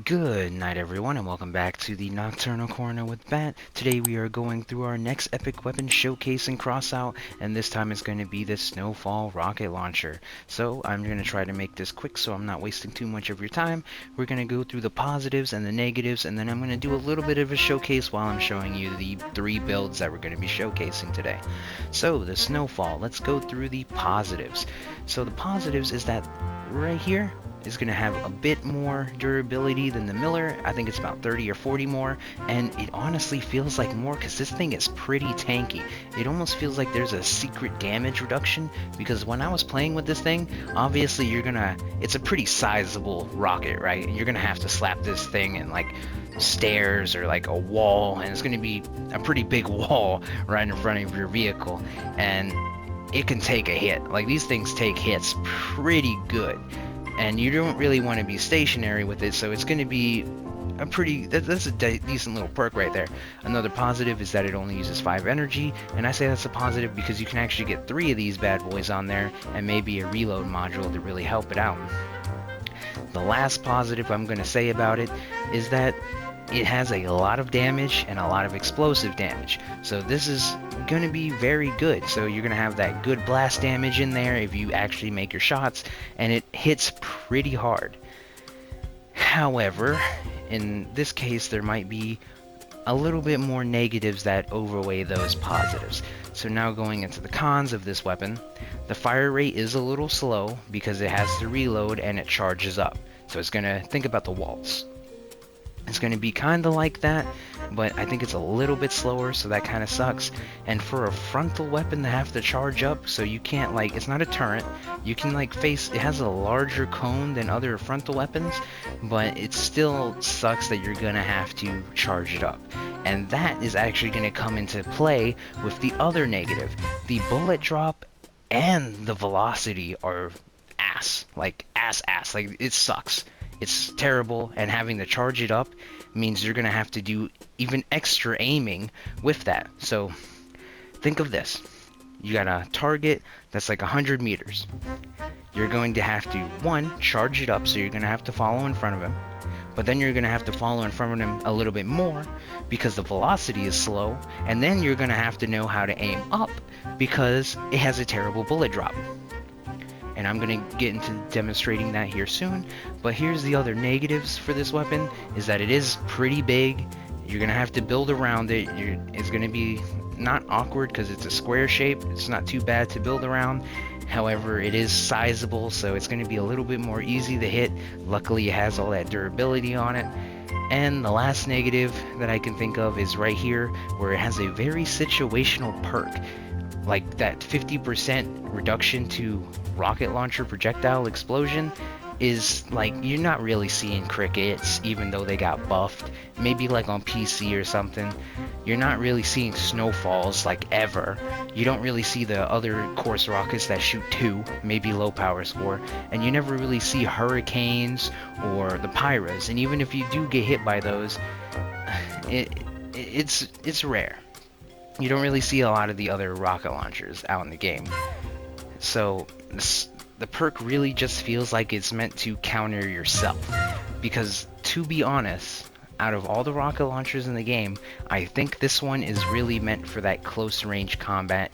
Good night, everyone, and welcome back to the Nocturnal Corner with Bat. Today we are going through our next epic weapon showcase in Crossout, and this time it's going to be the Snowfall rocket launcher. So I'm going to try to make this quick so I'm not wasting too much of your time. We're going to go through the positives and the negatives, and then I'm going to do a little bit of a showcase while I'm showing you the 3 builds that we're going to be showcasing today. So the Snowfall, let's go through the positives. So the positives is that right here is going to have a bit more durability than the Miller. I think it's about 30 or 40 more, and it honestly feels like more because this thing is pretty tanky. It almost feels like there's a secret damage reduction, because when I was playing with this thing, obviously it's a pretty sizable rocket, right? You're gonna have to slap this thing in like stairs or like a wall, and it's gonna be a pretty big wall right in front of your vehicle, and it can take a hit. Like, these things take hits pretty good, and you don't really want to be stationary with it, so it's going to be a that's a decent little perk right there. Another positive is that it only uses 5 energy, and I say that's a positive because you can actually get 3 of these bad boys on there, and maybe a reload module to really help it out. The last positive I'm going to say about it is that it has a lot of damage and a lot of explosive damage. So this is going to be very good. So you're going to have that good blast damage in there if you actually make your shots, and it hits pretty hard. However, in this case, there might be a little bit more negatives that overweigh those positives. So now going into the cons of this weapon, the fire rate is a little slow because it has to reload and it charges up. So it's going to think about the waltz. It's going to be kind of like that, but I think it's a little bit slower, so that kind of sucks. And for a frontal weapon to have to charge up, so you can't, like, it's not a turret. You can, like, it has a larger cone than other frontal weapons, but it still sucks that you're going to have to charge it up. And that is actually going to come into play with the other negative. The bullet drop and the velocity are ass. Like, ass. Like, it sucks. It's terrible, and having to charge it up means you're going to have to do even extra aiming with that. So think of this. You got a target that's like 100 meters. You're going to have to, 1, charge it up, so you're going to have to follow in front of him. But then you're going to have to follow in front of him a little bit more because the velocity is slow. And then you're going to have to know how to aim up because it has a terrible bullet drop. And I'm going to get into demonstrating that here soon. But here's the other negatives for this weapon, is that it is pretty big. You're going to have to build around it. It's going to be not awkward because it's a square shape. It's not too bad to build around. However, it is sizable, so it's going to be a little bit more easy to hit. Luckily, it has all that durability on it. And the last negative that I can think of is right here, where it has a very situational perk. Like that 50% reduction to rocket launcher projectile explosion is like, you're not really seeing crickets, even though they got buffed. Maybe like on PC or something. You're not really seeing snowfalls like ever. You don't really see the other course rockets that shoot 2, maybe low power score, and you never really see hurricanes or the pyras. And even if you do get hit by those, it's rare. You don't really see a lot of the other rocket launchers out in the game. So the perk really just feels like it's meant to counter yourself. Because, to be honest, out of all the rocket launchers in the game, I think this one is really meant for that close range combat,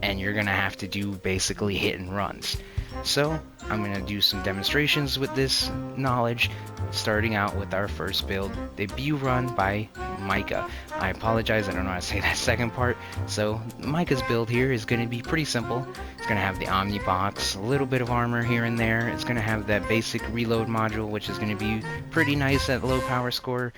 and you're gonna have to do basically hit and runs. So I'm gonna do some demonstrations with this knowledge, starting out with our first build, debut run by Micah. I apologize, I don't know how to say that second part. So Micah's build here is going to be pretty simple. It's going to have the Omni box, a little bit of armor here and there. It's going to have that basic reload module, which is going to be pretty nice at low power score,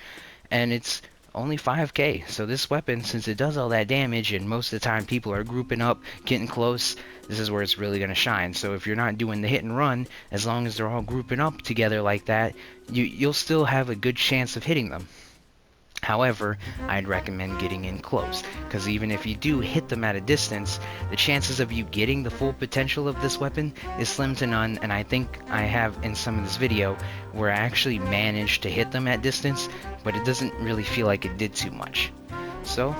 and it's only 5k. So this weapon, since it does all that damage and most of the time people are grouping up, getting close, this is where it's really going to shine. So if you're not doing the hit and run, as long as they're all grouping up together like that, you'll still have a good chance of hitting them. However, I'd recommend getting in close, because even if you do hit them at a distance, the chances of you getting the full potential of this weapon is slim to none. And I think I have in some of this video where I actually managed to hit them at distance, but it doesn't really feel like it did too much. So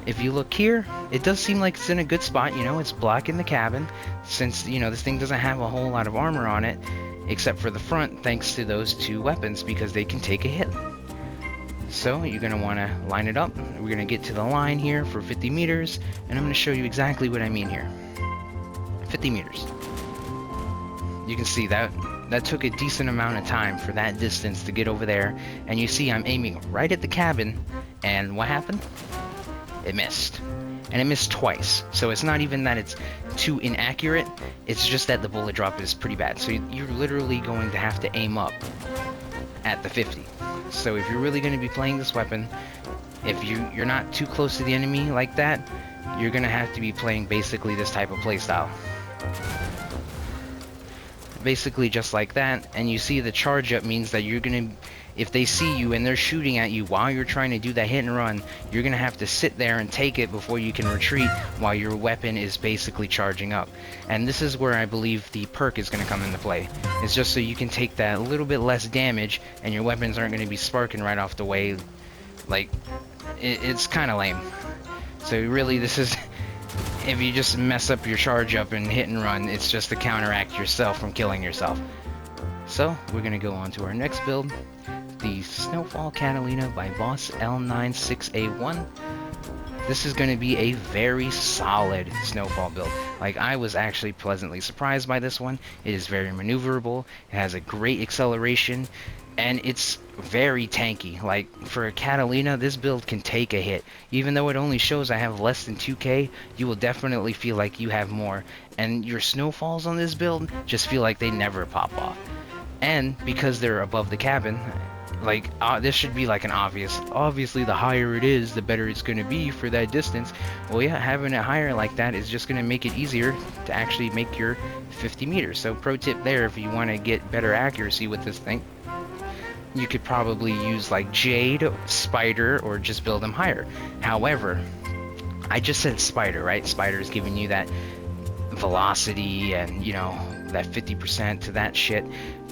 if you look here, it does seem like it's in a good spot. You know, it's blocking the cabin, since, you know, this thing doesn't have a whole lot of armor on it. except for the front, thanks to those two weapons, because they can take a hit. So you're going to want to line it up. We're going to get to the line here for 50 meters, and I'm going to show you exactly what I mean here. 50 meters. You can see that took a decent amount of time for that distance to get over there, and you see I'm aiming right at the cabin, and what happened? It missed. And it missed twice. So it's not even that it's too inaccurate, it's just that the bullet drop is pretty bad. So you're literally going to have to aim up at the 50. So if you're really going to be playing this weapon, if you're not too close to the enemy like that, you're going to have to be playing basically this type of playstyle. Basically just like that, and you see the charge up means that you're going to, if they see you and they're shooting at you while you're trying to do that hit and run, you're going to have to sit there and take it before you can retreat while your weapon is basically charging up. And this is where I believe the perk is going to come into play. It's just so you can take that little bit less damage and your weapons aren't going to be sparking right off the way. Like, it's kind of lame. So really this is... If you just mess up your charge up and hit and run, it's just to counteract yourself from killing yourself. So, we're going to go on to our next build, the Snowfall Catalina by Boss L96A1. This is going to be a very solid Snowfall build. Like, I was actually pleasantly surprised by this one. It is very maneuverable, it has a great acceleration, and it's very tanky. Like, for a Catalina, this build can take a hit. Even though it only shows I have less than 2k, you will definitely feel like you have more. And your snowfalls on this build just feel like they never pop off. And because they're above the cabin, like, this should be like an obviously the higher it is, the better it's going to be for that distance. Well, yeah, having it higher like that is just going to make it easier to actually make your 50 meters. So pro tip there, if you want to get better accuracy with this thing, you could probably use like Jade, Spider, or just build them higher. However, I just said Spider, right? Spider is giving you that velocity and, you know, that 50% to that shit.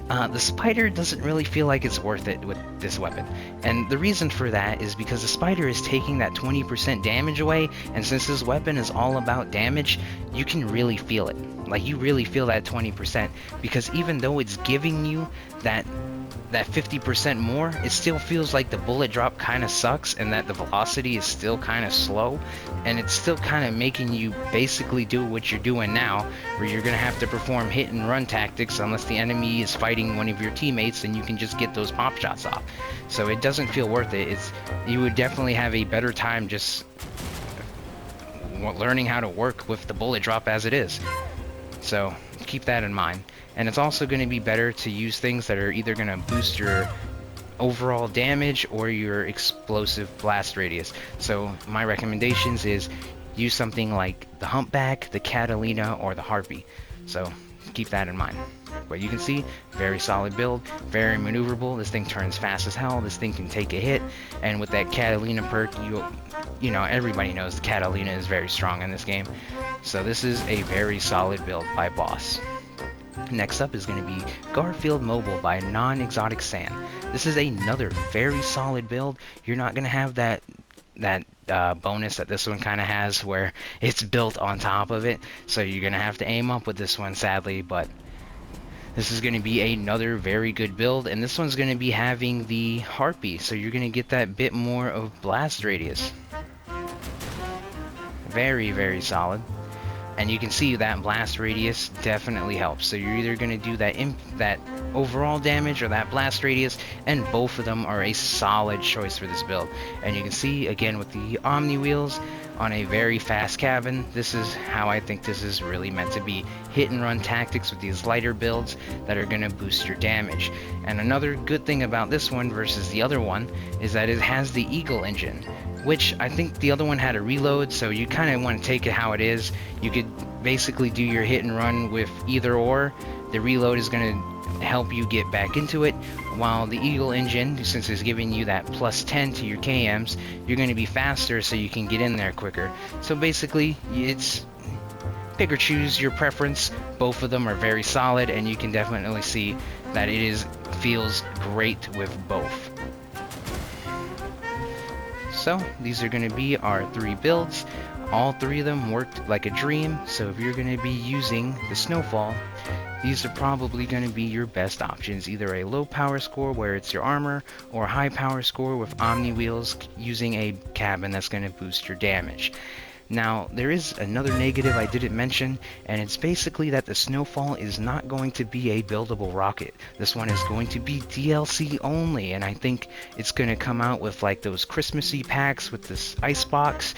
The Spider doesn't really feel like it's worth it with this weapon. And the reason for that is because the Spider is taking that 20% damage away, and since this weapon is all about damage, you can really feel it. Like, you really feel that 20%, because even though it's giving you that 50% more, it still feels like the bullet drop kind of sucks and that the velocity is still kind of slow, and it's still kind of making you basically do what you're doing now, where you're going to have to perform hit and run tactics unless the enemy is fighting one of your teammates, and you can just get those pop shots off. So it doesn't feel worth it. You would definitely have a better time just learning how to work with the bullet drop as it is. So keep that in mind. And it's also going to be better to use things that are either going to boost your overall damage or your explosive blast radius. So my recommendations is use something like the Humpback, the Catalina, or the Harpy. So keep that in mind. But you can see, very solid build, very maneuverable. This thing turns fast as hell. This thing can take a hit, and with that Catalina perk, you know, everybody knows the Catalina is very strong in this game. So this is a very solid build by Boss. Next up is going to be Garfield Mobile by Non-Exotic Sand. This is another very solid build. You're not going to have that bonus that this one kind of has, where it's built on top of it. So you're going to have to aim up with this one, sadly, but this is going to be another very good build, and this one's going to be having the Harpy, so you're going to get that bit more of blast radius. Very, very solid. And you can see that blast radius definitely helps. So you're either going to do that overall damage or that blast radius, and both of them are a solid choice for this build. And you can see, again, with the Omni wheels on a very fast cabin, this is how I think this is really meant to be. Hit and run tactics with these lighter builds that are going to boost your damage. And another good thing about this one versus the other one is that it has the Eagle engine, which I think the other one had a reload, so you kind of want to take it how it is. You could basically do your hit and run with either or. The reload is going to help you get back into it, while the Eagle engine, since it's giving you that plus 10 to your KMs, you're going to be faster so you can get in there quicker. So basically, it's pick or choose your preference. Both of them are very solid, and you can definitely see that it feels great with both. So these are going to be our three builds. All three of them worked like a dream, so if you're going to be using the Snowfall, these are probably going to be your best options, either a low power score where it's your armor, or a high power score with Omni Wheels using a cabin that's going to boost your damage. Now, there is another negative I didn't mention, and it's basically that the Snowfall is not going to be a buildable rocket. This one is going to be DLC only, and I think it's going to come out with like those Christmassy packs with this ice box.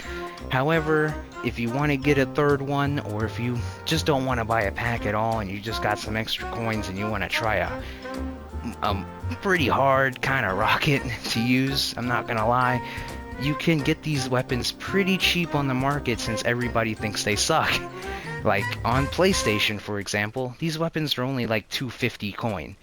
However, if you want to get a third one, or if you just don't want to buy a pack at all and you just got some extra coins and you want to try a pretty hard kind of rocket to use, I'm not gonna lie, you can get these weapons pretty cheap on the market since everybody thinks they suck. Like on PlayStation, for example, these weapons are only like 250 coin,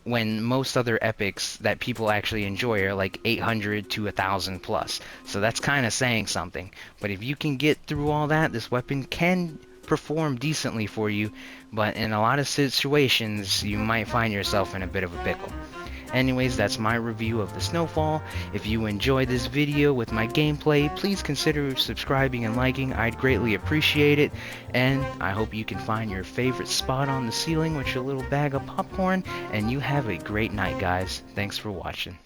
when most other epics that people actually enjoy are like 800 to 1,000 plus. So that's kind of saying something. But if you can get through all that, this weapon can perform decently for you, but in a lot of situations, you might find yourself in a bit of a pickle. Anyways, that's my review of the Snowfall. If you enjoyed this video with my gameplay, please consider subscribing and liking. I'd greatly appreciate it. And I hope you can find your favorite spot on the ceiling with your little bag of popcorn. And you have a great night, guys. Thanks for watching.